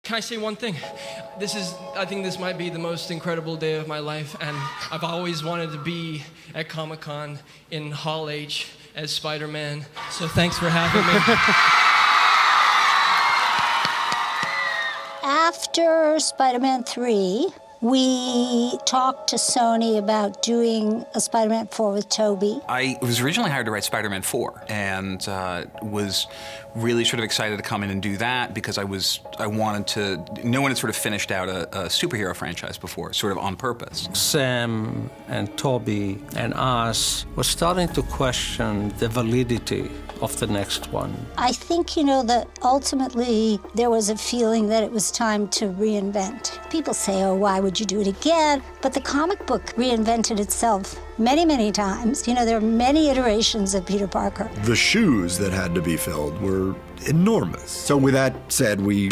Can I say one thing? I think this might be the most incredible day of my life, and I've always wanted to be at Comic-Con in Hall H as Spider-Man, so thanks for having me. After Spider-Man 3, we talked to Sony about doing a Spider-Man 4 with Tobey. I was originally hired to write Spider-Man 4 and was really sort of excited to come in and do that because I wanted to, no one had sort of finished out a superhero franchise before, sort of on purpose. Sam and Tobey and us were starting to question the validity of the next one. I think, that ultimately there was a feeling that it was time to reinvent. People say, oh, why would you do it again? But the comic book reinvented itself many, many times. There are many iterations of Peter Parker. The shoes that had to be filled were enormous. So with that said, we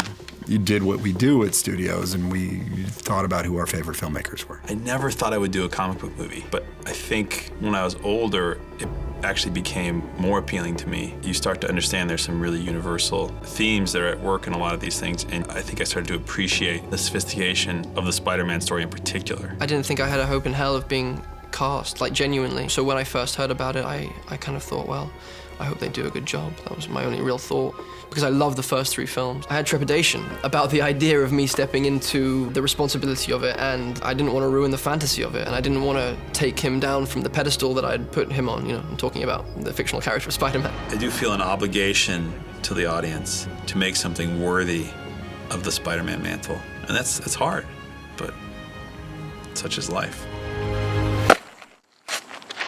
did what we do at studios, and we thought about who our favorite filmmakers were. I never thought I would do a comic book movie, but I think when I was older, it actually became more appealing to me. You start to understand there's some really universal themes that are at work in a lot of these things, and I think I started to appreciate the sophistication of the Spider-Man story in particular. I didn't think I had a hope in hell of being cast, genuinely. So when I first heard about it, I kind of thought, well, I hope they do a good job. That was my only real thought, because I loved the first 3 films. I had trepidation about the idea of me stepping into the responsibility of it, and I didn't want to ruin the fantasy of it, and I didn't want to take him down from the pedestal that I'd put him on. I'm talking about the fictional character of Spider-Man. I do feel an obligation to the audience to make something worthy of the Spider-Man mantle, and that's hard, but such is life.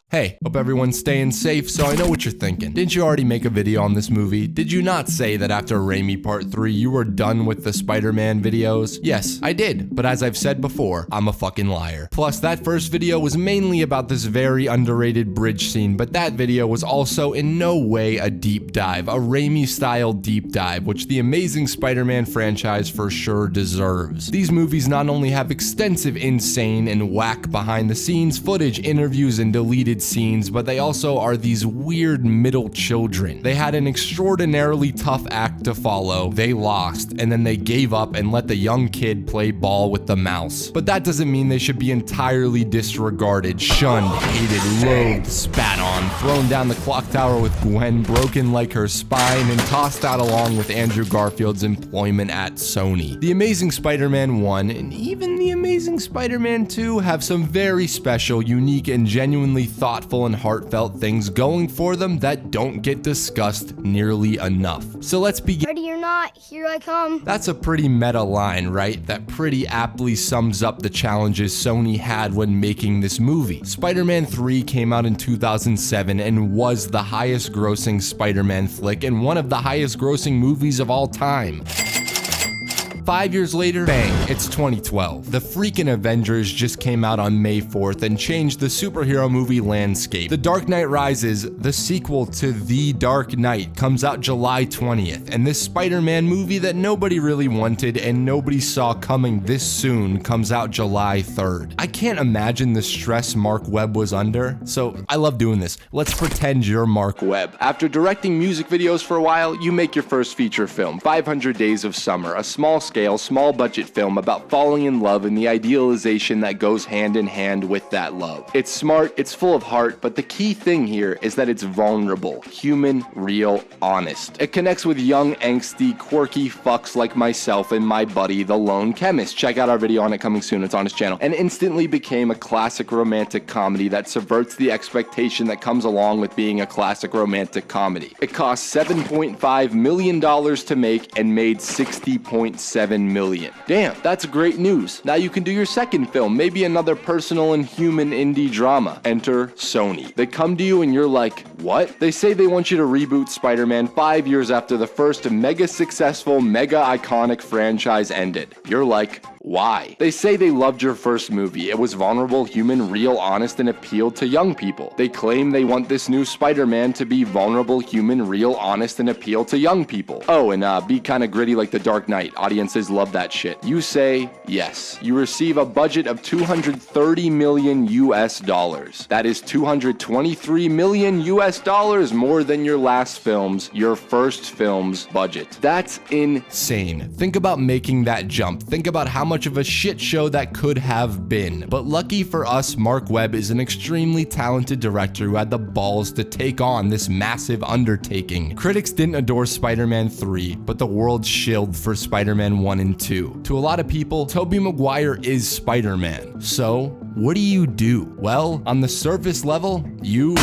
Hey, hope everyone's staying safe, so I know what you're thinking. Didn't you already make a video on this movie? Did you not say that after Raimi Part 3 you were done with the Spider-Man videos? Yes, I did, but as I've said before, I'm a fucking liar. Plus, that first video was mainly about this very underrated bridge scene, but that video was also in no way a deep dive, a Raimi-style deep dive, which the Amazing Spider-Man franchise for sure deserves. These movies not only have extensive insane and whack behind-the-scenes footage, interviews, and deleted scenes, but they also are these weird middle children. They had an extraordinarily tough act to follow, they lost, and then they gave up and let the young kid play ball with the mouse. But that doesn't mean they should be entirely disregarded, shunned, hated, loathed, spat on, thrown down the clock tower with Gwen, broken like her spine, and tossed out along with Andrew Garfield's employment at Sony. The Amazing Spider-Man 1 and even The Amazing Spider-Man 2 have some very special, unique, and genuinely thoughtful and heartfelt things going for them that don't get discussed nearly enough. So let's begin. Ready or not, here I come. That's a pretty meta line, right? That pretty aptly sums up the challenges Sony had when making this movie. Spider-Man 3 came out in 2007 and was the highest grossing Spider-Man flick and one of the highest grossing movies of all time. 5 years later, bang, it's 2012. The freaking Avengers just came out on May 4th and changed the superhero movie landscape. The Dark Knight Rises, the sequel to The Dark Knight, comes out July 20th, and this Spider-Man movie that nobody really wanted and nobody saw coming this soon comes out July 3rd. I can't imagine the stress Marc Webb was under, so I love doing this. Let's pretend you're Marc Webb. After directing music videos for a while, you make your first feature film, 500 Days of Summer, a small-scale, small-budget film about falling in love and the idealization that goes hand in hand with that love. It's smart, it's full of heart, but the key thing here is that it's vulnerable, human, real, honest. It connects with young, angsty, quirky fucks like myself and my buddy, the Lone Chemist. Check out our video on it coming soon, it's on his channel. And instantly became a classic romantic comedy that subverts the expectation that comes along with being a classic romantic comedy. It cost $7.5 million to make and made $60.7 million. Damn, that's great news. Now you can do your second film, maybe another personal and human indie drama. Enter Sony. They come to you and you're like, what? They say they want you to reboot Spider-Man 5 years after the first mega successful, mega iconic franchise ended. You're like, Why? They say they loved your first movie. It was vulnerable, human, real, honest, and appealed to young people. They claim they want this new Spider-Man to be vulnerable, human, real, honest, and appeal to young people. Oh, and be kinda gritty like The Dark Knight. Audiences love that shit. You say yes. You receive a budget of $230 million US. That is $223 million US more than your last film's, your first film's budget. That's insane. Think about making that jump. Think about how much of a shit show that could have been. But lucky for us, Marc Webb is an extremely talented director who had the balls to take on this massive undertaking. Critics didn't adore Spider-Man 3, but the world shilled for Spider-Man 1 and 2. To a lot of people, Tobey Maguire is Spider-Man. So, what do you do? Well, on the surface level, you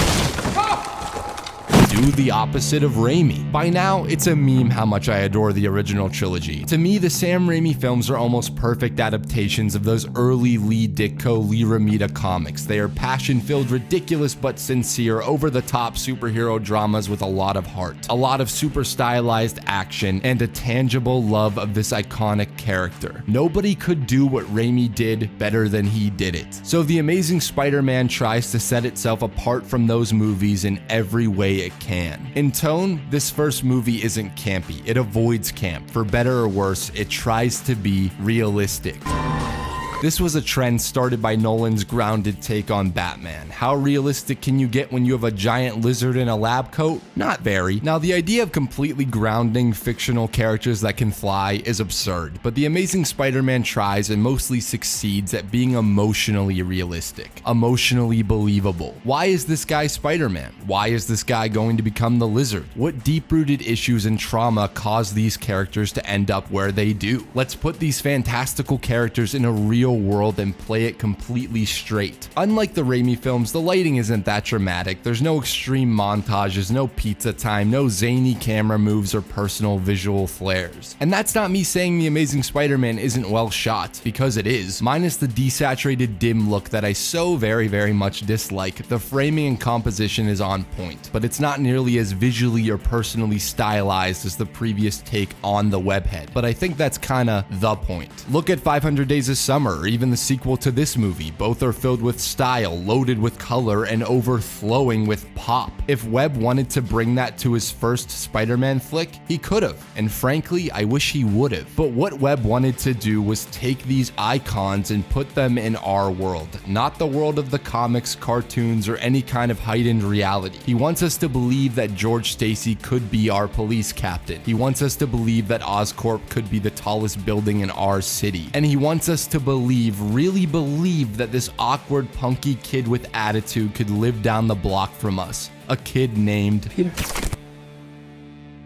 do the opposite of Raimi. By now, it's a meme how much I adore the original trilogy. To me, the Sam Raimi films are almost perfect adaptations of those early Lee Ditko, Lee Romita comics. They are passion-filled, ridiculous but sincere, over-the-top superhero dramas with a lot of heart, a lot of super stylized action, and a tangible love of this iconic character. Nobody could do what Raimi did better than he did it. So The Amazing Spider-Man tries to set itself apart from those movies in every way it can. In tone, this first movie isn't campy. It avoids camp. For better or worse, it tries to be realistic. This was a trend started by Nolan's grounded take on Batman. How realistic can you get when you have a giant lizard in a lab coat? Not very. Now, the idea of completely grounding fictional characters that can fly is absurd, but The Amazing Spider-Man tries and mostly succeeds at being emotionally realistic, emotionally believable. Why is this guy Spider-Man? Why is this guy going to become the lizard? What deep-rooted issues and trauma cause these characters to end up where they do? Let's put these fantastical characters in a real world and play it completely straight. Unlike the Raimi films, the lighting isn't that dramatic. There's no extreme montages, no pizza time, no zany camera moves or personal visual flares. And that's not me saying The Amazing Spider-Man isn't well shot, because it is. Minus the desaturated dim look that I so very much dislike, the framing and composition is on point, but it's not nearly as visually or personally stylized as the previous take on the webhead. But I think that's kinda the point. Look at 500 Days of Summer, or even the sequel to this movie. Both are filled with style, loaded with color, and overflowing with pop. If Webb wanted to bring that to his first Spider-Man flick, he could've, and frankly, I wish he would've. But what Webb wanted to do was take these icons and put them in our world, not the world of the comics, cartoons, or any kind of heightened reality. He wants us to believe that George Stacy could be our police captain. He wants us to believe that Oscorp could be the tallest building in our city. And he wants us to really believe that this awkward, punky kid with attitude could live down the block from us. A kid named Peter.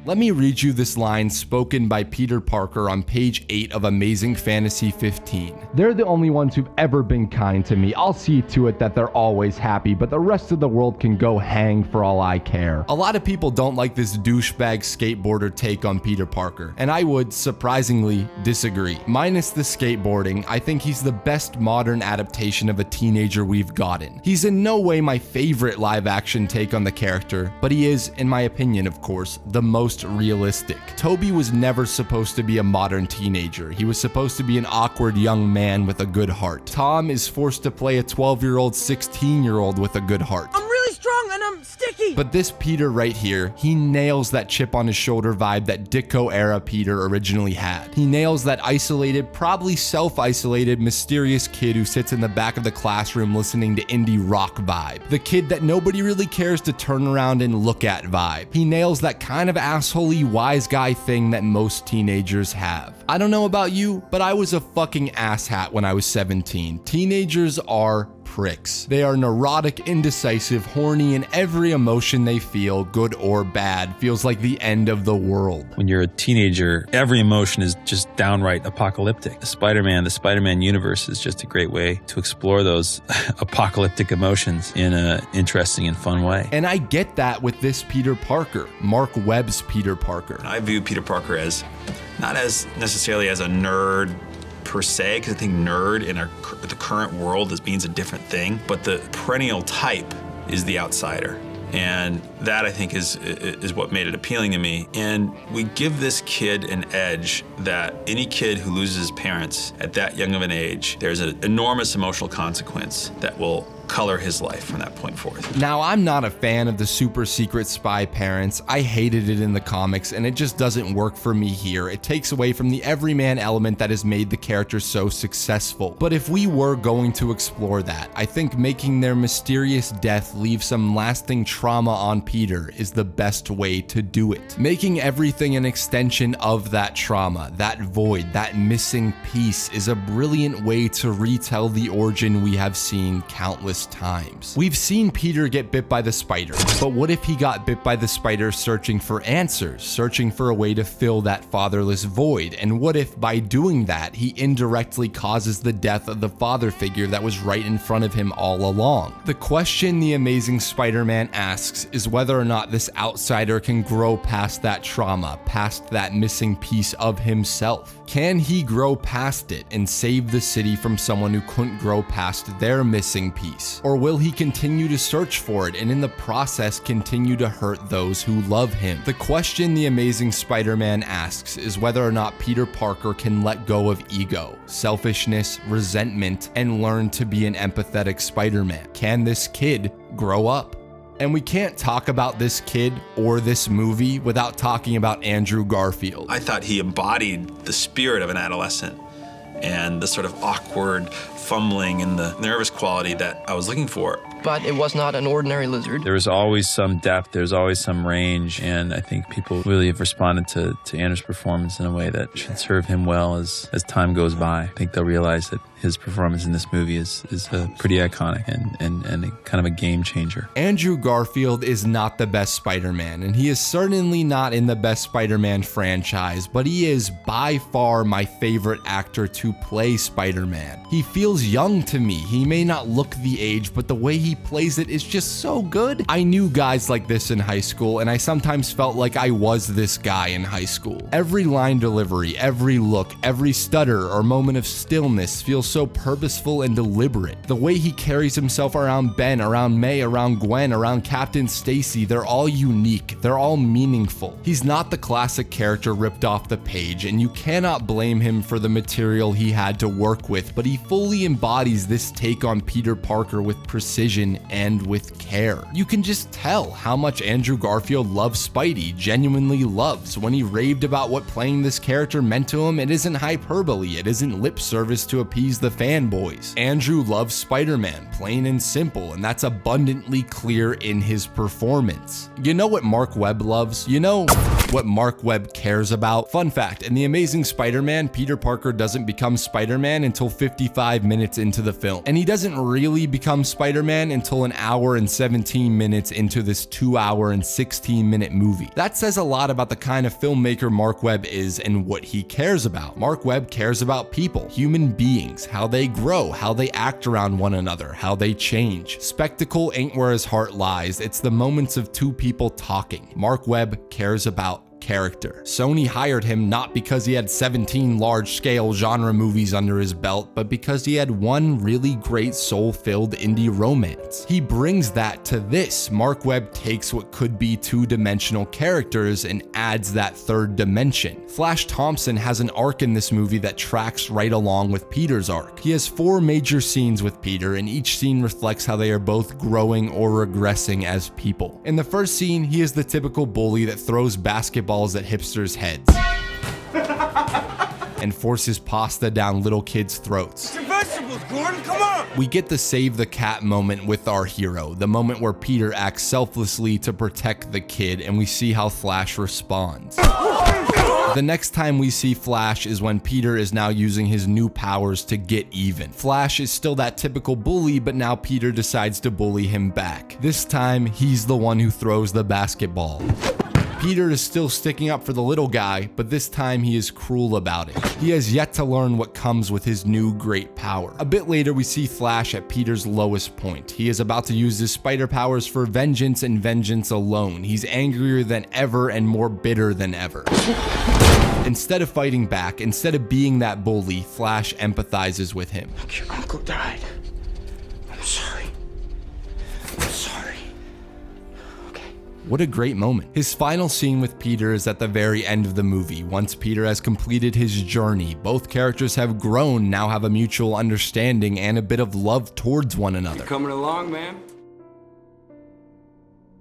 Let me read you this line spoken by Peter Parker on page 8 of Amazing Fantasy 15. "They're the only ones who've ever been kind to me. I'll see to it that they're always happy, but the rest of the world can go hang for all I care." A lot of people don't like this douchebag skateboarder take on Peter Parker, and I would, surprisingly, disagree. Minus the skateboarding, I think he's the best modern adaptation of a teenager we've gotten. He's in no way my favorite live-action take on the character, but he is, in my opinion of course, the most realistic. Tobey was never supposed to be a modern teenager. He was supposed to be an awkward young man with a good heart. Tom is forced to play a 12-year-old, 16-year-old with a good heart. I'm really strong and I'm sticky! But this Peter right here, he nails that chip on his shoulder vibe that Ditko-era Peter originally had. He nails that isolated, probably self-isolated, mysterious kid who sits in the back of the classroom listening to indie rock vibe. The kid that nobody really cares to turn around and look at vibe. He nails that kind of assholey wise guy thing that most teenagers have. I don't know about you, but I was a fucking asshat when I was 17. Teenagers are pricks. They are neurotic, indecisive, horny, and every emotion they feel, good or bad, feels like the end of the world. When you're a teenager, every emotion is just downright apocalyptic. The Spider-Man universe is just a great way to explore those apocalyptic emotions in an interesting and fun way. And I get that with this Peter Parker, Marc Webb's Peter Parker. I view Peter Parker as not as necessarily as a nerd per se, because I think nerd in the current world means a different thing, but the perennial type is the outsider. And that, I think, is what made it appealing to me. And we give this kid an edge that any kid who loses his parents at that young of an age, there's an enormous emotional consequence that will color his life from that point forth. Now, I'm not a fan of the super secret spy parents. I hated it in the comics, and it just doesn't work for me here. It takes away from the everyman element that has made the character so successful. But if we were going to explore that, I think making their mysterious death leave some lasting trauma on Peter is the best way to do it. Making everything an extension of that trauma, that void, that missing piece is a brilliant way to retell the origin we have seen countless times. We've seen Peter get bit by the spider, but what if he got bit by the spider searching for answers, searching for a way to fill that fatherless void? And what if by doing that, he indirectly causes the death of the father figure that was right in front of him all along? The question the Amazing Spider-Man asks is whether or not this outsider can grow past that trauma, past that missing piece of himself. Can he grow past it and save the city from someone who couldn't grow past their missing piece? Or will he continue to search for it and in the process continue to hurt those who love him? The question the Amazing Spider-Man asks is whether or not Peter Parker can let go of ego, selfishness, resentment, and learn to be an empathetic Spider-Man. Can this kid grow up? And we can't talk about this kid or this movie without talking about Andrew Garfield. I thought he embodied the spirit of an adolescent and the sort of awkward fumbling and the nervous quality that I was looking for. But it was not an ordinary lizard. There was always some depth, there's always some range, and I think people really have responded to Andrew's performance in a way that should serve him well as time goes by. I think they'll realize that his performance in this movie is pretty iconic and a kind of a game changer. Andrew Garfield is not the best Spider-Man, and he is certainly not in the best Spider-Man franchise, but he is by far my favorite actor to play Spider-Man. He feels young to me. He may not look the age, but the way he plays it is just so good. I knew guys like this in high school, and I sometimes felt like I was this guy in high school. Every line delivery, every look, every stutter or moment of stillness feels so purposeful and deliberate. The way he carries himself around Ben, around May, around Gwen, around Captain Stacy, they're all unique. They're all meaningful. He's not the classic character ripped off the page, and you cannot blame him for the material he had to work with, but he fully embodies this take on Peter Parker with precision and with care. You can just tell how much Andrew Garfield loves Spidey, genuinely loves. When he raved about what playing this character meant to him, it isn't hyperbole, it isn't lip service to appease the fanboys. Andrew loves Spider-Man, plain and simple, and that's abundantly clear in his performance. You know what Marc Webb loves? You know what Marc Webb cares about? Fun fact, in The Amazing Spider-Man, Peter Parker doesn't become Spider-Man until 55 minutes into the film. And he doesn't really become Spider-Man until an hour and 17 minutes into this 2-hour and 16-minute movie. That says a lot about the kind of filmmaker Marc Webb is and what he cares about. Marc Webb cares about people, human beings, how they grow, how they act around one another, how they change. Spectacle ain't where his heart lies. It's the moments of two people talking. Marc Webb cares about character. Sony hired him not because he had 17 large-scale genre movies under his belt, but because he had one really great soul-filled indie romance. He brings that to this. Marc Webb takes what could be two-dimensional characters and adds that third dimension. Flash Thompson has an arc in this movie that tracks right along with Peter's arc. He has 4 major scenes with Peter, and each scene reflects how they are both growing or regressing as people. In the first scene, he is the typical bully that throws basketballs at hipsters' heads and forces pasta down little kids' throats. Your vegetables, Gordon, come on! We get the save the cat moment with our hero, the moment where Peter acts selflessly to protect the kid, and we see how Flash responds. The next time we see Flash is when Peter is now using his new powers to get even. Flash is still that typical bully, but now Peter decides to bully him back. This time, he's the one who throws the basketball. Peter is still sticking up for the little guy, but this time he is cruel about it. He has yet to learn what comes with his new great power. A bit later, we see Flash at Peter's lowest point. He is about to use his spider powers for vengeance and vengeance alone. He's angrier than ever and more bitter than ever. Instead of fighting back, instead of being that bully, Flash empathizes with him. Your uncle died. I'm sorry. I'm sorry. What a great moment. His final scene with Peter is at the very end of the movie. Once Peter has completed his journey, both characters have grown, now have a mutual understanding and a bit of love towards one another. You coming along, man?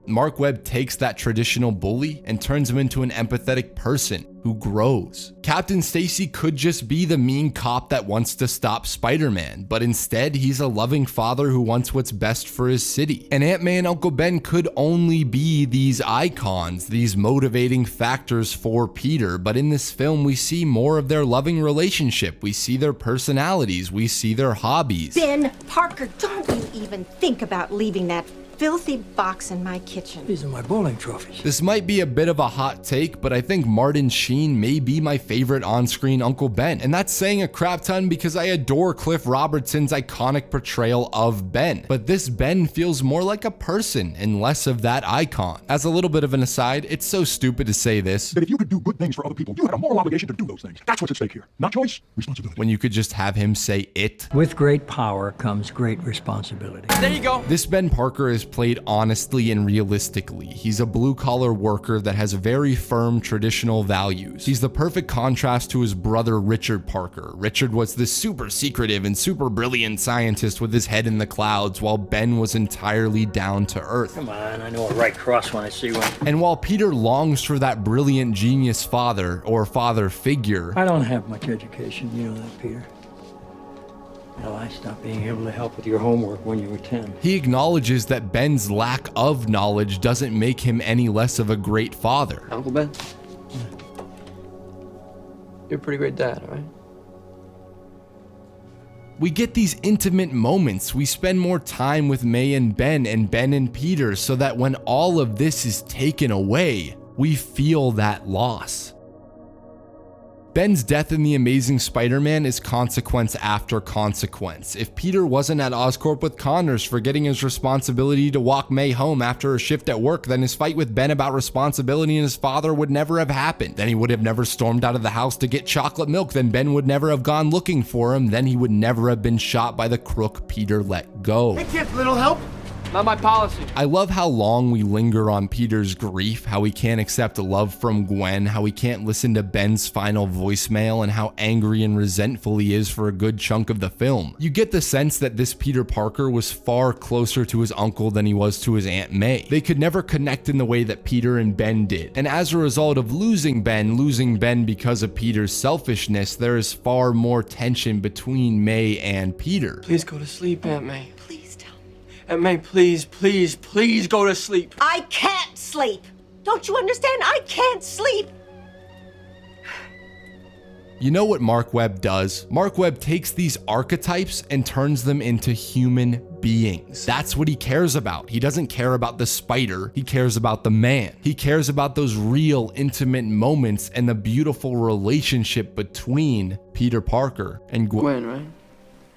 Marc Webb takes that traditional bully and turns him into an empathetic person who grows. Captain Stacy could just be the mean cop that wants to stop Spider-Man, but instead he's a loving father who wants what's best for his city. And Aunt May and Uncle Ben could only be these icons, these motivating factors for Peter, but in this film we see more of their loving relationship, we see their personalities, we see their hobbies. Ben Parker, don't you even think about leaving that filthy box in my kitchen. These are my bowling trophies. This might be a bit of a hot take, but I think Martin Sheen may be my favorite on-screen Uncle Ben. And that's saying a crap ton because I adore Cliff Robertson's iconic portrayal of Ben. But this Ben feels more like a person and less of that icon. As a little bit of an aside, it's so stupid to say this, that if you could do good things for other people, you had a moral obligation to do those things. That's what's at stake here. Not choice, responsibility. when you could just have him say it. With great power comes great responsibility. There you go. This Ben Parker is played honestly and realistically. He's a blue-collar worker that has very firm traditional values. He's the perfect contrast to his brother Richard Parker. Richard was this super secretive and super brilliant scientist with his head in the clouds, while Ben was entirely down to earth. Come on, I know a right cross when I see one. And while Peter longs for that brilliant genius father or father figure, I don't have much education, you know that, Peter. Hell, I stopped being able to help with your homework when you were 10. he acknowledges that Ben's lack of knowledge doesn't make him any less of a great father. Uncle Ben? You're a pretty great dad, right? We get these intimate moments. We spend more time with May and Ben and Peter, so that when all of this is taken away, we feel that loss. Ben's death in The Amazing Spider-Man is consequence after consequence. If Peter wasn't at Oscorp with Connors forgetting his responsibility to walk May home after a shift at work, then his fight with Ben about responsibility and his father would never have happened. Then he would have never stormed out of the house to get chocolate milk. Then Ben would never have gone looking for him. Then he would never have been shot by the crook Peter let go. Hey, kid, little help? Not my policy. I love how long we linger on Peter's grief, how he can't accept love from Gwen, how he can't listen to Ben's final voicemail, and how angry and resentful he is for a good chunk of the film. You get the sense that this Peter Parker was far closer to his uncle than he was to his Aunt May. They could never connect in the way that Peter and Ben did. And as a result of losing Ben because of Peter's selfishness, there is far more tension between May and Peter. Please go to sleep, Aunt May. Aunt May, please, please, please go to sleep. I can't sleep. Don't you understand? I can't sleep. You know what Marc Webb does? Marc Webb takes these archetypes and turns them into human beings. That's what he cares about. He doesn't care about the spider, he cares about the man. He cares about those real intimate moments and the beautiful relationship between Peter Parker and Gwen, right?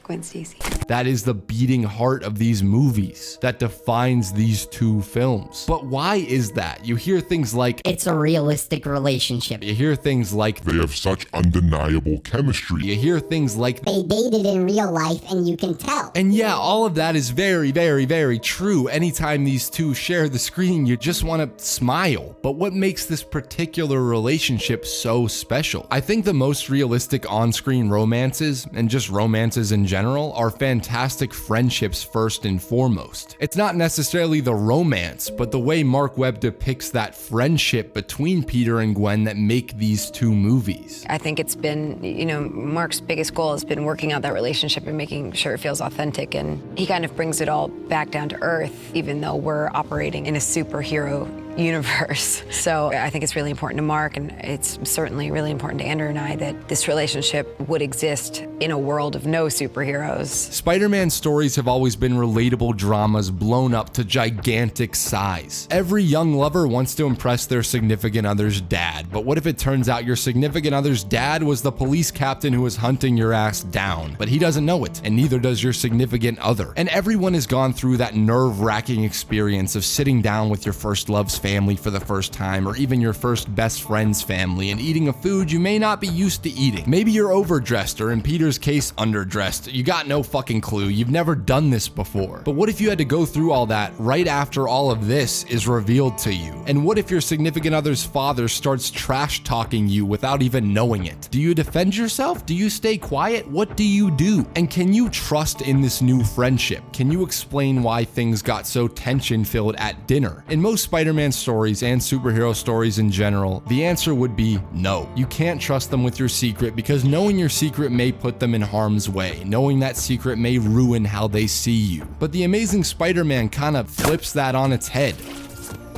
Gwen Stacy. That is the beating heart of these movies that defines these two films. But why is that? You hear things like, it's a realistic relationship. You hear things like, they have such undeniable chemistry. You hear things like, they dated in real life and you can tell. And yeah, all of that is very, very, very true. Anytime these two share the screen, you just want to smile. But what makes this particular relationship so special? I think the most realistic on-screen romances, and just romances in general, are fantastic friendships first and foremost. It's not necessarily the romance, but the way Marc Webb depicts that friendship between Peter and Gwen that make these two movies. I think it's been, Mark's biggest goal has been working out that relationship and making sure it feels authentic, and he kind of brings it all back down to earth, even though we're operating in a superhero universe. So I think it's really important to Mark, and it's certainly really important to Andrew and I, that this relationship would exist in a world of no superheroes. Spider-Man stories have always been relatable dramas blown up to gigantic size. Every young lover wants to impress their significant other's dad, but what if it turns out your significant other's dad was the police captain who was hunting your ass down? But he doesn't know it, and neither does your significant other. And everyone has gone through that nerve-wracking experience of sitting down with your first love's family for the first time, or even your first best friend's family, and eating a food you may not be used to eating. Maybe you're overdressed, or in Peter's case, underdressed. You got no fucking clue. You've never done this before. But what if you had to go through all that right after all of this is revealed to you? And what if your significant other's father starts trash talking you without even knowing it? Do you defend yourself? Do you stay quiet? What do you do? And can you trust in this new friendship? Can you explain why things got so tension-filled at dinner? In most Spider-Man stories and superhero stories in general, the answer would be no. You can't trust them with your secret because knowing your secret may put them in harm's way. Knowing that secret may ruin how they see you. But the Amazing Spider-Man kind of flips that on its head.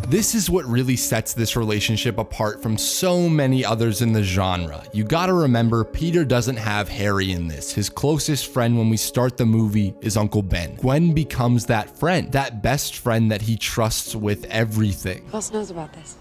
This is what really sets this relationship apart from so many others in the genre. You gotta remember, Peter doesn't have Harry in this. His closest friend when we start the movie is Uncle Ben. Gwen becomes that friend, that best friend that he trusts with everything. Who else knows about this?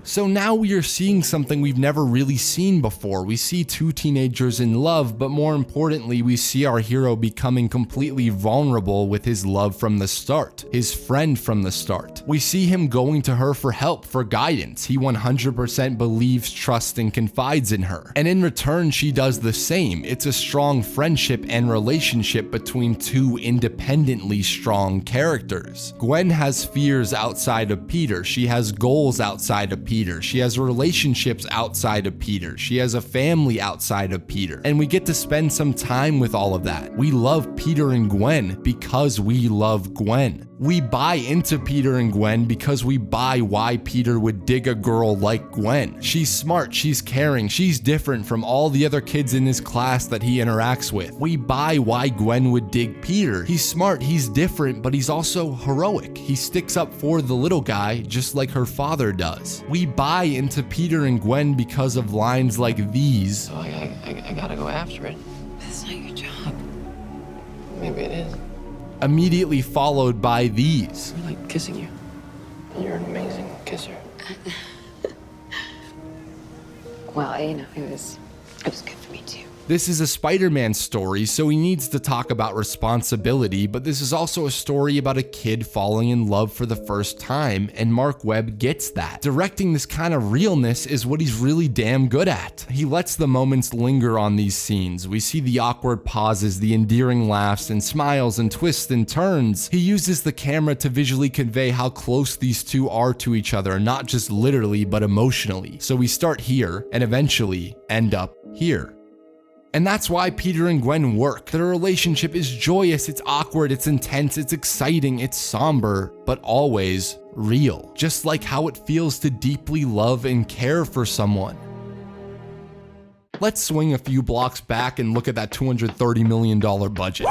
So now we are seeing something we've never really seen before. We see two teenagers in love, but more importantly, we see our hero becoming completely vulnerable with his love from the start, his friend from the start. We see him going to her for help, for guidance. He 100% believes, trusts, and confides in her. And in return, she does the same. It's a strong friendship and relationship between two independently strong characters. Gwen has fears outside of Peter. She has goals outside of Peter. She has relationships outside of Peter. She has a family outside of Peter. And we get to spend some time with all of that. We love Peter and Gwen because we love Gwen. We buy into Peter and Gwen because we buy why Peter would dig a girl like Gwen. She's smart, she's caring, she's different from all the other kids in his class that he interacts with. We buy why Gwen would dig Peter. He's smart, he's different, but he's also heroic. He sticks up for the little guy just like her father does. We buy into Peter and Gwen because of lines like these. So I gotta go after it. That's not your job. Maybe it is. Immediately followed by these. I like kissing you. You're an amazing kisser. Well, you know, it was good for me too. This is a Spider-Man story, so he needs to talk about responsibility, but this is also a story about a kid falling in love for the first time, and Marc Webb gets that. Directing this kind of realness is what he's really damn good at. He lets the moments linger on these scenes. We see the awkward pauses, the endearing laughs and smiles and twists and turns. He uses the camera to visually convey how close these two are to each other, not just literally, but emotionally. So we start here and eventually end up here. And that's why Peter and Gwen work. Their relationship is joyous, it's awkward, it's intense, it's exciting, it's somber, but always real. Just like how it feels to deeply love and care for someone. Let's swing a few blocks back and look at that $230 million budget.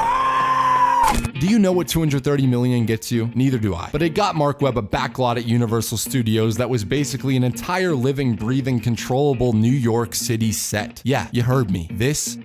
Do you know what $230 million gets you? Neither do I. But it got Marc Webb a backlot at Universal Studios that was basically an entire living, breathing, controllable New York City set. Yeah, you heard me. This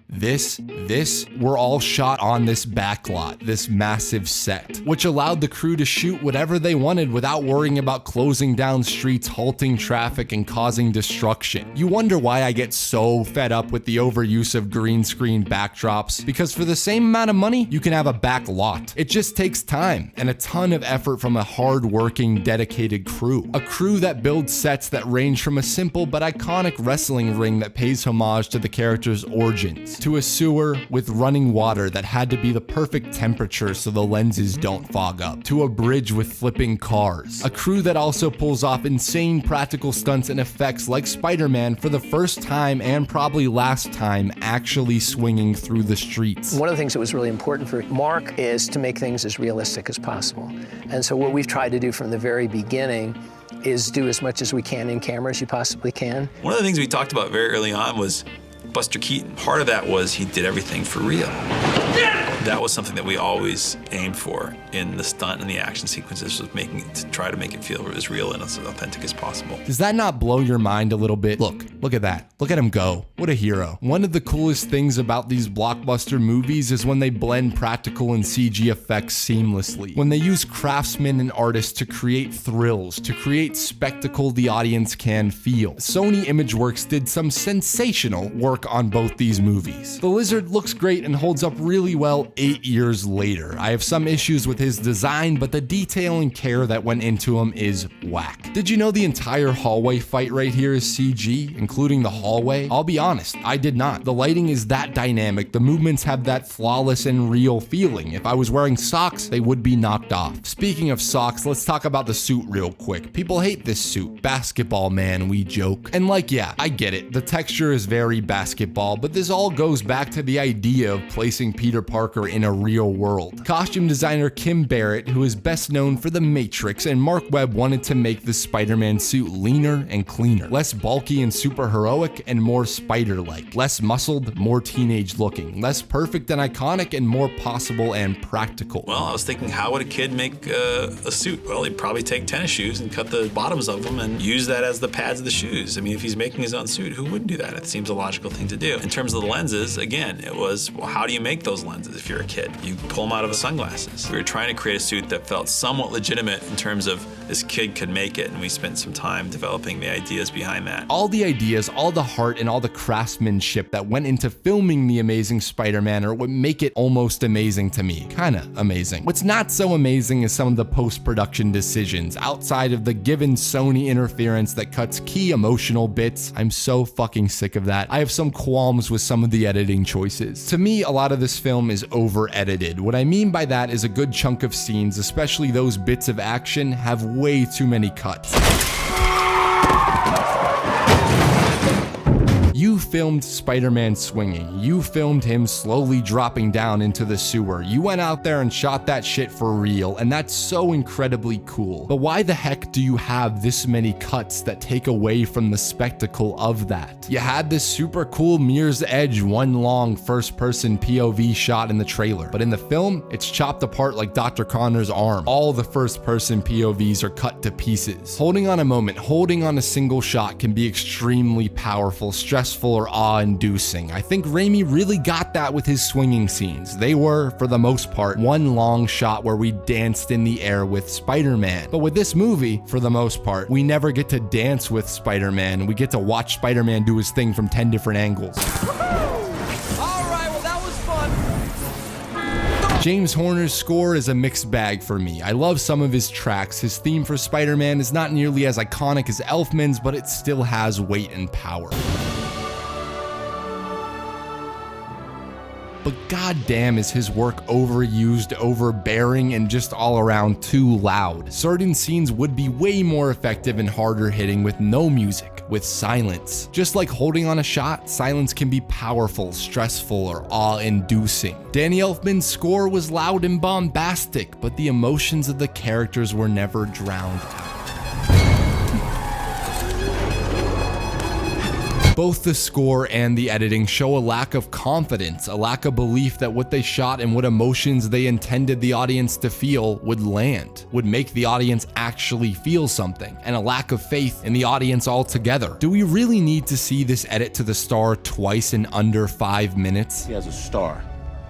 were all shot on this backlot, this massive set, which allowed the crew to shoot whatever they wanted without worrying about closing down streets, halting traffic, and causing destruction. You wonder why I get so fed up with the overuse of green screen backdrops, because for the same amount of money, you can have a backlot. It just takes time and a ton of effort from a hard-working, dedicated crew. A crew that builds sets that range from a simple but iconic wrestling ring that pays homage to the character's origins, to a sewer with running water that had to be the perfect temperature so the lenses don't fog up, to a bridge with flipping cars. A crew that also pulls off insane practical stunts and effects like Spider-Man for the first time and probably last time actually swinging through the streets. One of the things that was really important for Marc is to make things as realistic as possible. And so what we've tried to do from the very beginning is do as much as we can in camera as you possibly can. One of the things we talked about very early on was Buster Keaton. Part of that was he did everything for real. That was something that we always aimed for in the stunt and the action sequences, was to try to make it feel as real and as authentic as possible. Does that not blow your mind a little bit? Look at that. Look at him go. What a hero. One of the coolest things about these blockbuster movies is when they blend practical and CG effects seamlessly. When they use craftsmen and artists to create thrills, to create spectacle the audience can feel. Sony Imageworks did some sensational work on both these movies. The Lizard looks great and holds up really well 8 years later. I have some issues with his design, but the detail and care that went into him is whack. Did you know the entire hallway fight right here is CG, including the hallway? I'll be honest, I did not. The lighting is that dynamic, the movements have that flawless and real feeling. If I was wearing socks, they would be knocked off. Speaking of socks, let's talk about the suit real quick. People hate this suit. Basketball man, we joke. And like, yeah, I get it. The texture is very basketball, but this all goes back to the idea of placing Peter Parker in a real world. Costume designer Kim Barrett, who is best known for The Matrix, and Marc Webb wanted to make the Spider-Man suit leaner and cleaner. Less bulky and super heroic, and more spider-like. Less muscled, more teenage looking. Less perfect and iconic, and more possible and practical. Well, I was thinking, how would a kid make a suit? Well, he'd probably take tennis shoes and cut the bottoms of them and use that as the pads of the shoes. I mean, if he's making his own suit, who wouldn't do that? It seems a logical thing to do. In terms of the lenses, again, it was, well, how do you make those lenses if you're a kid? You pull them out of the sunglasses. We were trying to create a suit that felt somewhat legitimate in terms of this kid could make it, and we spent some time developing the ideas behind that. All the ideas, all the heart, and all the craftsmanship that went into filming The Amazing Spider-Man are what make it almost amazing to me. Kinda amazing. What's not so amazing is some of the post-production decisions, outside of the given Sony interference that cuts key emotional bits. I'm so fucking sick of that. I have some qualms with some of the editing choices. To me, a lot of this film is over-edited. What I mean by that is a good chunk of scenes, especially those bits of action, have way too many cuts. You filmed Spider-Man swinging. You filmed him slowly dropping down into the sewer. You went out there and shot that shit for real, and that's so incredibly cool. But why the heck do you have this many cuts that take away from the spectacle of that? You had this super cool Mirror's Edge one long first-person POV shot in the trailer, but in the film, it's chopped apart like Dr. Connor's arm. All the first-person POVs are cut to pieces. Holding on a moment, holding on a single shot can be extremely powerful, stressful, or awe-inducing. I think Raimi really got that with his swinging scenes. They were, for the most part, one long shot where we danced in the air with Spider-Man. But with this movie, for the most part, we never get to dance with Spider-Man. We get to watch Spider-Man do his thing from 10 different angles. James Horner's score is a mixed bag for me. I love some of his tracks. His theme for Spider-Man is not nearly as iconic as Elfman's, but it still has weight and power. But goddamn is his work overused, overbearing, and just all around too loud. Certain scenes would be way more effective and harder hitting with no music, with silence. Just like holding on a shot, silence can be powerful, stressful, or awe-inducing. Danny Elfman's score was loud and bombastic, but the emotions of the characters were never drowned out. Both the score and the editing show a lack of confidence, a lack of belief that what they shot and what emotions they intended the audience to feel would land, would make the audience actually feel something, and a lack of faith in the audience altogether. Do we really need to see this edit to the star twice in under 5 minutes? He has a star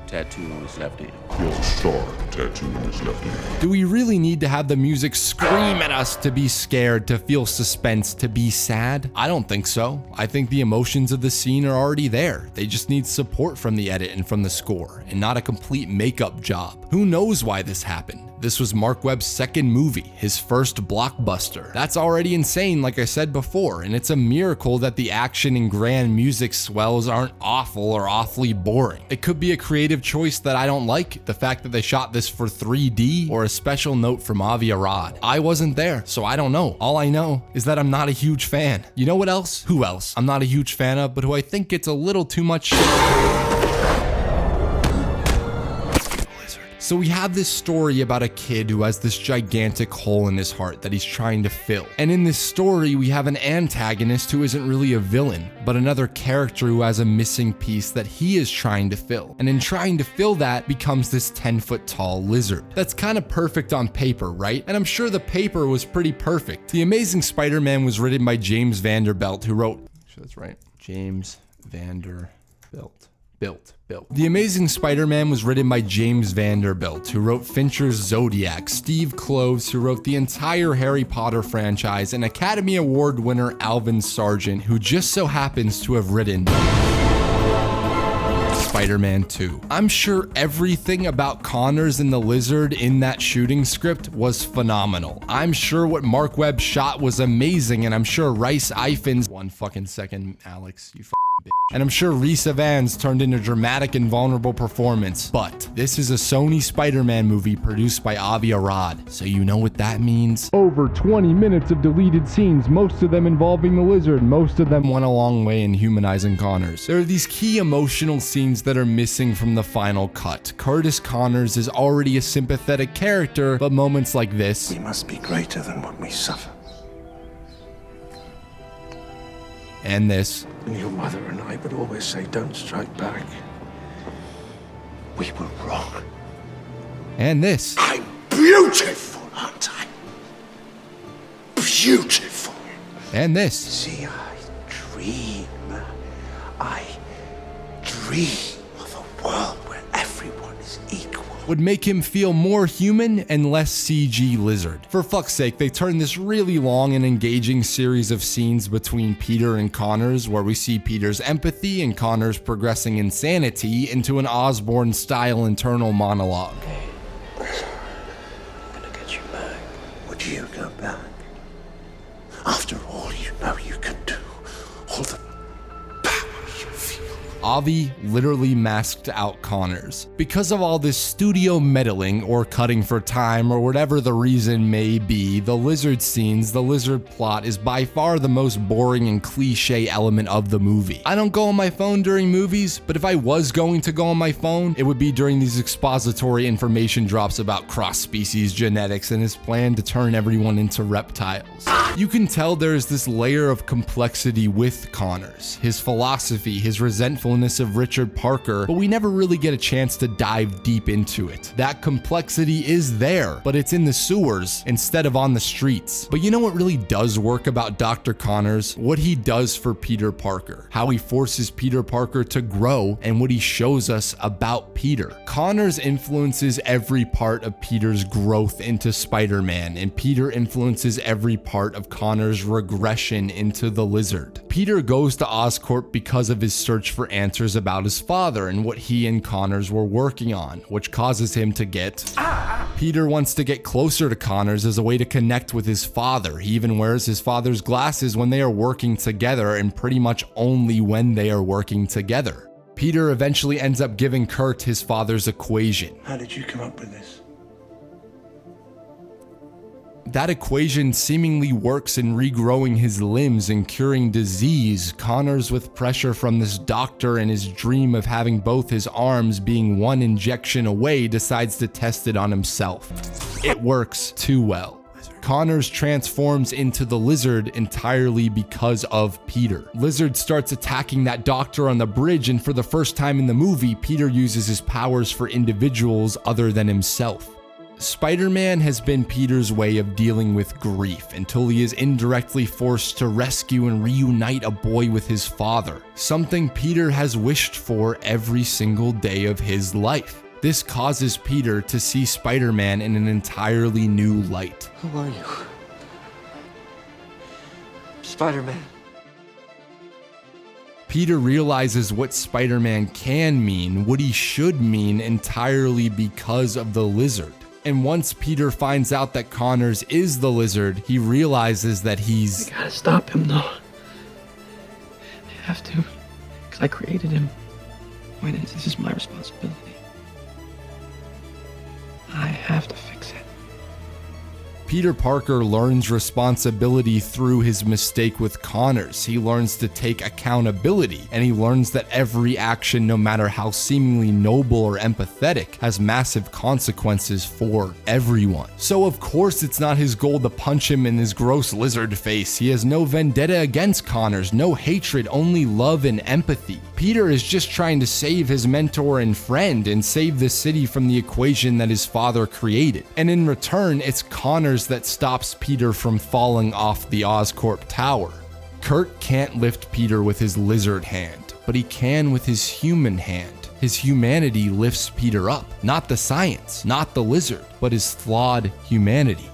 tattooed on his left hand. He has a star tattooed on his left hand. Do we really need to have the music scream at us to be scared, to feel suspense, to be sad? I don't think so. I think the emotions of the scene are already there. They just need support from the edit and from the score, and not a complete makeup job. Who knows why this happened? This was Marc Webb's second movie, his first blockbuster. That's already insane, like I said before, and it's a miracle that the action and grand music swells aren't awful or awfully boring. It could be a creative choice that I don't like, the fact that they shot this for 3D, or a special note from Avi Arad. I wasn't there, so I don't know. All I know is that I'm not a huge fan. You know what else? Who else I'm not a huge fan of, but who I think gets a little too much shit? So we have this story about a kid who has this gigantic hole in his heart that he's trying to fill. And in this story, we have an antagonist who isn't really a villain, but another character who has a missing piece that he is trying to fill. And in trying to fill that becomes this 10-foot tall lizard. That's kind of perfect on paper, right? And I'm sure the paper was pretty perfect. The Amazing Spider-Man was written by James Vanderbilt, who wrote, sure that's right, James Vanderbilt. The Amazing Spider-Man was written by James Vanderbilt, who wrote Fincher's Zodiac, Steve Kloves, who wrote the entire Harry Potter franchise, and Academy Award winner Alvin Sargent, who just so happens to have written Spider-Man 2. I'm sure everything about Connors and the Lizard in that shooting script was phenomenal. I'm sure what Marc Webb shot was amazing, and I'm sure Rhys Ifans— one fucking second, Alex, you bitch. And I'm sure Rhys Ifans turned in a dramatic and vulnerable performance. But this is a Sony Spider-Man movie produced by Avi Arad, so you know what that means. Over 20 minutes of deleted scenes, most of them involving the Lizard. Most of them went a long way in humanizing Connors. There are these key emotional scenes that are missing from the final cut. Curtis Connors is already a sympathetic character, but moments like this— we must be greater than what we suffer. and this— and your mother and I would always say, don't strike back. We were wrong. and this— I'm beautiful, aren't I? Beautiful. and this— See, I dream of a world where everyone is equal. would make him feel more human and less CG Lizard. For fuck's sake, they turned this really long and engaging series of scenes between Peter and Connors, where we see Peter's empathy and Connors progressing insanity, into an Osborn-style internal monologue. I'm gonna get you back. Would you go back? After all you know you can do, all the Avi literally masked out Connors. Because of all this studio meddling or cutting for time or whatever the reason may be, the Lizard scenes, the Lizard plot is by far the most boring and cliche element of the movie. I don't go on my phone during movies, but if I was going to go on my phone, it would be during these expository information drops about cross-species genetics and his plan to turn everyone into reptiles. You can tell there is this layer of complexity with Connors, his philosophy, his resentfulness of Richard Parker, but we never really get a chance to dive deep into it. That complexity is there, but it's in the sewers instead of on the streets. But you know what really does work about Dr. Connors? What he does for Peter Parker, how he forces Peter Parker to grow, and what he shows us about Peter. Connors influences every part of Peter's growth into Spider-Man, and Peter influences every part of Connors' regression into the Lizard. Peter goes to Oscorp because of his search for answers about his father and what he and Connors were working on, which causes him to get— Peter wants to get closer to Connors as a way to connect with his father. He even wears his father's glasses when they are working together, and pretty much only when they are working together. Peter eventually ends up giving Kurt his father's equation. How did you come up with this? That equation seemingly works in regrowing his limbs and curing disease. Connors, with pressure from this doctor and his dream of having both his arms being one injection away, decides to test it on himself. It works too well. Connors transforms into the Lizard entirely because of Peter. Lizard starts attacking that doctor on the bridge, and for the first time in the movie, Peter uses his powers for individuals other than himself. Spider-Man has been Peter's way of dealing with grief until he is indirectly forced to rescue and reunite a boy with his father, something Peter has wished for every single day of his life. This causes Peter to see Spider-Man in an entirely new light. Who are you? Spider-Man. Peter realizes what Spider-Man can mean, what he should mean, entirely because of the Lizard. And once Peter finds out that Connors is the Lizard, he realizes that he's— I gotta stop him, though. I have to, because I created him. Wait, this is my responsibility. I have to fix it. Peter Parker learns responsibility through his mistake with Connors. He learns to take accountability, and he learns that every action, no matter how seemingly noble or empathetic, has massive consequences for everyone. So of course it's not his goal to punch him in his gross lizard face. He has no vendetta against Connors, no hatred, only love and empathy. Peter is just trying to save his mentor and friend and save the city from the equation that his father created. And in return, it's Connors that stops Peter from falling off the Oscorp tower. Kurt can't lift Peter with his lizard hand, but he can with his human hand. His humanity lifts Peter up, not the science, not the lizard, but his flawed humanity.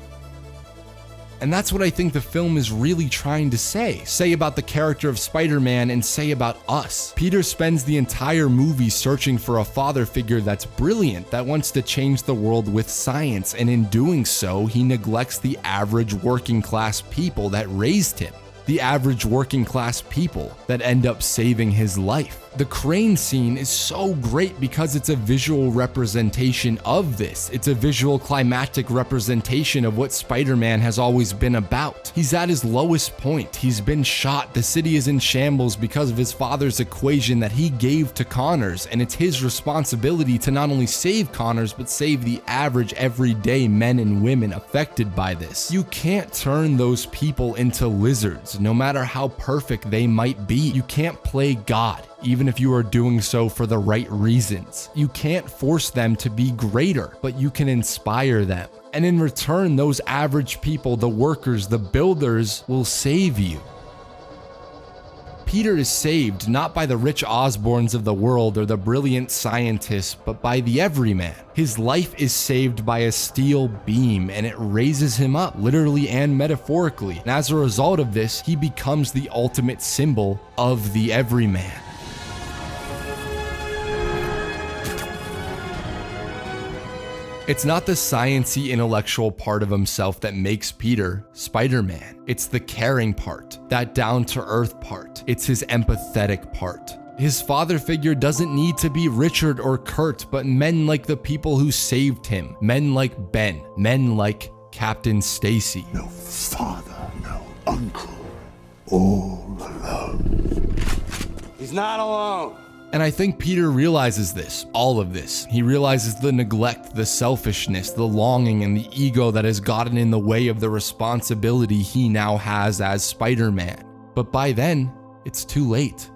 And that's what I think the film is really trying to say about the character of Spider-Man and say about us. Peter spends the entire movie searching for a father figure that's brilliant, that wants to change the world with science, and in doing so, he neglects the average working class people that raised him. The average working class people that end up saving his life. The crane scene is so great because it's a visual representation of this. It's a visual climactic representation of what Spider-Man has always been about. He's at his lowest point. He's been shot. The city is in shambles because of his father's equation that he gave to Connors, and it's his responsibility to not only save Connors, but save the average everyday men and women affected by this. You can't turn those people into lizards, no matter how perfect they might be. You can't play God, even if you are doing so for the right reasons. You can't force them to be greater, but you can inspire them. And in return, those average people, the workers, the builders, will save you. Peter is saved not by the rich Osborns of the world or the brilliant scientists, but by the everyman. His life is saved by a steel beam, and it raises him up, literally and metaphorically. And as a result of this, he becomes the ultimate symbol of the everyman. It's not the sciencey intellectual part of himself that makes Peter Spider-Man. It's the caring part, that down-to-earth part. It's his empathetic part. His father figure doesn't need to be Richard or Kurt, but men like the people who saved him. Men like Ben. Men like Captain Stacy. No father, no uncle. All alone. He's not alone. And I think Peter realizes this, all of this. He realizes the neglect, the selfishness, the longing, and the ego that has gotten in the way of the responsibility he now has as Spider-Man. But by then, it's too late.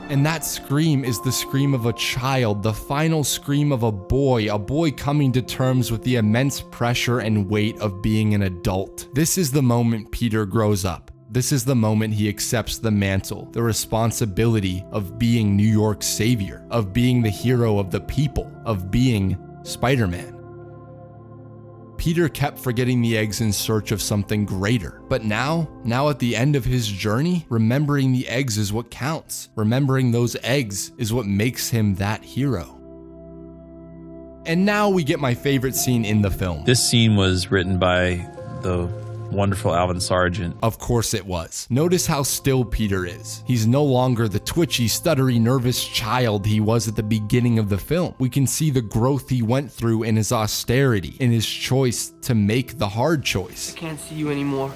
And that scream is the scream of a child, the final scream of a boy coming to terms with the immense pressure and weight of being an adult. This is the moment Peter grows up. This is the moment he accepts the mantle, the responsibility of being New York's savior, of being the hero of the people, of being Spider-Man. Peter kept forgetting the eggs in search of something greater. But now at the end of his journey, remembering the eggs is what counts. Remembering those eggs is what makes him that hero. And now we get my favorite scene in the film. This scene was written by the wonderful Alvin Sargent. Of course it was. Notice how still Peter is. He's no longer the twitchy, stuttery, nervous child he was at the beginning of the film. We can see the growth he went through in his austerity, in his choice to make the hard choice. I can't see you anymore.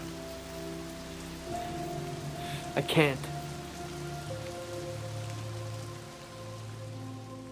I can't.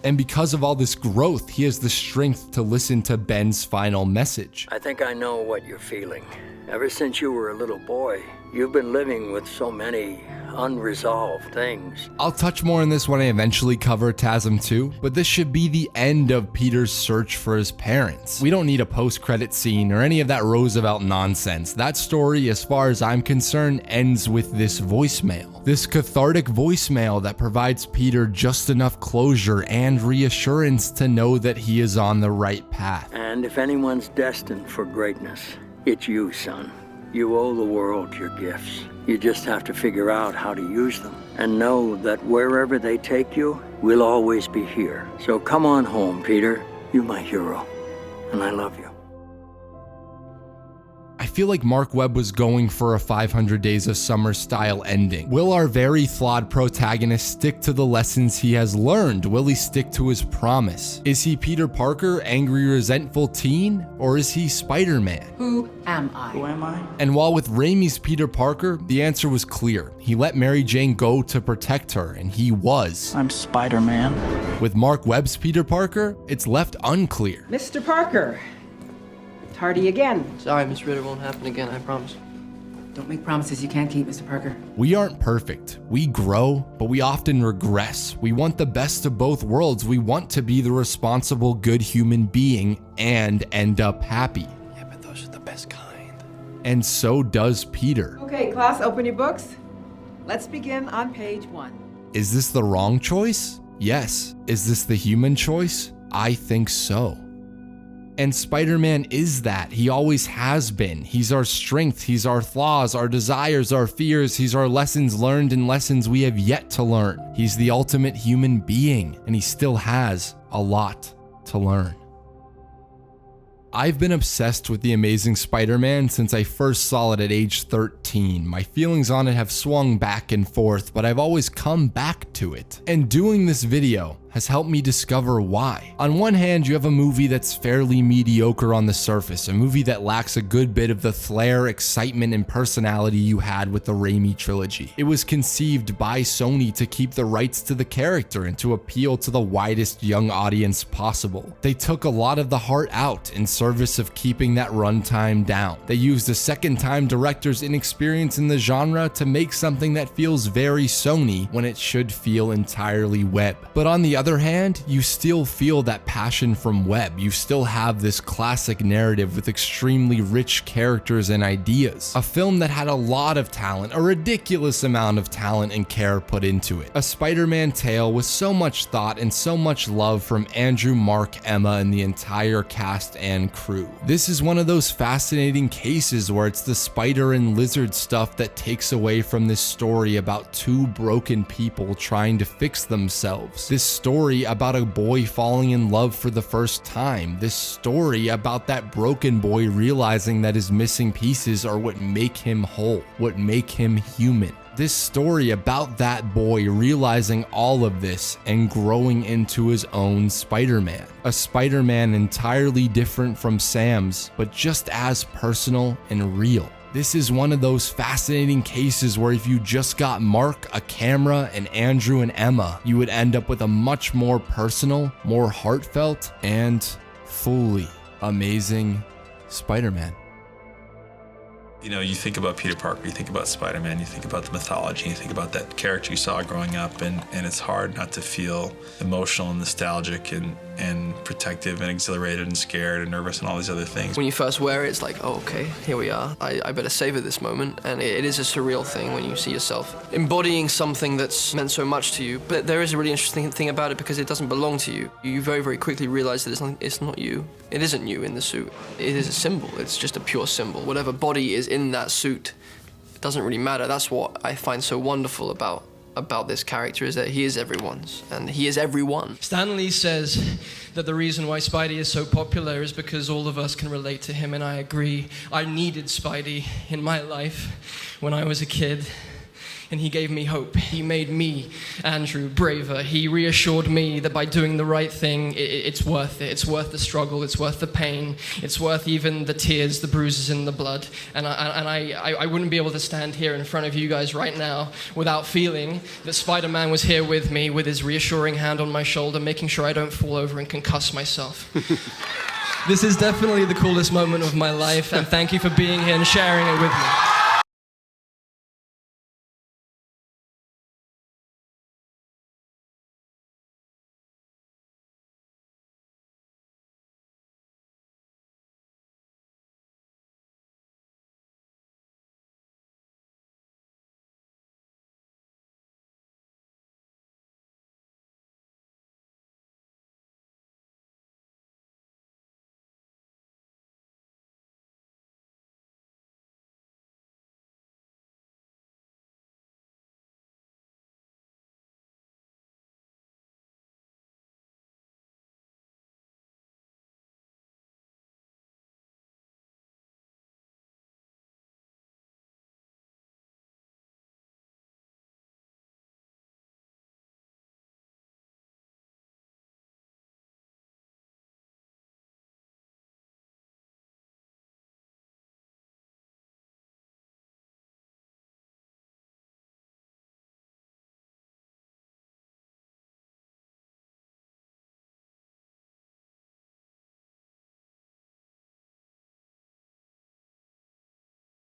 And because of all this growth, he has the strength to listen to Ben's final message. I think I know what you're feeling. Ever since you were a little boy, you've been living with so many unresolved things. I'll touch more on this when I eventually cover TASM 2, but this should be the end of Peter's search for his parents. We don't need a post-credit scene or any of that Roosevelt nonsense. That story, as far as I'm concerned, ends with this voicemail. This cathartic voicemail that provides Peter just enough closure and reassurance to know that he is on the right path. And if anyone's destined for greatness, it's you, son. You owe the world your gifts. You just have to figure out how to use them. And know that wherever they take you, we'll always be here. So come on home, Peter. You're my hero. And I love you. I feel like Marc Webb was going for a 500 Days of Summer style ending. Will our very flawed protagonist stick to the lessons he has learned? Will he stick to his promise? Is he Peter Parker, angry, resentful teen? Or is he Spider-Man? Who am I? Who am I? And while with Raimi's Peter Parker, the answer was clear. He let Mary Jane go to protect her, and he was. I'm Spider-Man. With Marc Webb's Peter Parker, it's left unclear. Mr. Parker. Tardy again. Sorry, Miss Ritter, won't happen again, I promise. Don't make promises you can't keep, Mr. Parker. We aren't perfect. We grow, but we often regress. We want the best of both worlds. We want to be the responsible, good human being and end up happy. Yeah, but those are the best kind. And so does Peter. Okay, class, open your books. Let's begin on page 1. Is this the wrong choice? Yes. Is this the human choice? I think so. And Spider-Man is that. He always has been. He's our strength, he's our flaws, our desires, our fears, he's our lessons learned and lessons we have yet to learn. He's the ultimate human being, and he still has a lot to learn. I've been obsessed with The Amazing Spider-Man since I first saw it at age 13. My feelings on it have swung back and forth, but I've always come back to it. And doing this video has helped me discover why. On one hand, you have a movie that's fairly mediocre on the surface, a movie that lacks a good bit of the flair, excitement, and personality you had with the Raimi trilogy. It was conceived by Sony to keep the rights to the character and to appeal to the widest young audience possible. They took a lot of the heart out in service of keeping that runtime down. They used a second-time director's inexperience in the genre to make something that feels very Sony when it should feel entirely Webb. But on the other hand, you still feel that passion from Webb. You still have this classic narrative with extremely rich characters and ideas. A film that had a lot of talent, a ridiculous amount of talent and care put into it. A Spider-Man tale with so much thought and so much love from Andrew, Mark, Emma, and the entire cast and crew. This is one of those fascinating cases where it's the spider and lizard stuff that takes away from this story about two broken people trying to fix themselves. This story about a boy falling in love for the first time. This story about that broken boy realizing that his missing pieces are what make him whole, what make him human. This story about that boy realizing all of this and growing into his own Spider-Man. A Spider-Man entirely different from Sam's, but just as personal and real. This is one of those fascinating cases where if you just got Mark, a camera, and Andrew and Emma, you would end up with a much more personal, more heartfelt, and fully amazing Spider-Man. You know, you think about Peter Parker, you think about Spider-Man, you think about the mythology, you think about that character you saw growing up, and it's hard not to feel emotional and nostalgic and protective and exhilarated and scared and nervous and all these other things. When you first wear it, it's like, oh, okay, here we are. I better savor this moment. And it is a surreal thing when you see yourself embodying something that's meant so much to you. But there is a really interesting thing about it because it doesn't belong to you. You very, very quickly realize that it's not you. It isn't you in the suit. It is a symbol. It's just a pure symbol. Whatever body is in that suit, it doesn't really matter. That's what I find so wonderful about this character, is that he is everyone's, and he is everyone. Stan Lee says that the reason why Spidey is so popular is because all of us can relate to him, and I agree. I needed Spidey in my life when I was a kid, and he gave me hope. He made me, Andrew, braver. He reassured me that by doing the right thing, it's worth it. It's worth the struggle. It's worth the pain. It's worth even the tears, the bruises, and the blood. And I wouldn't be able to stand here in front of you guys right now without feeling that Spider-Man was here with me, with his reassuring hand on my shoulder, making sure I don't fall over and concuss myself. This is definitely the coolest moment of my life, and thank you for being here and sharing it with me.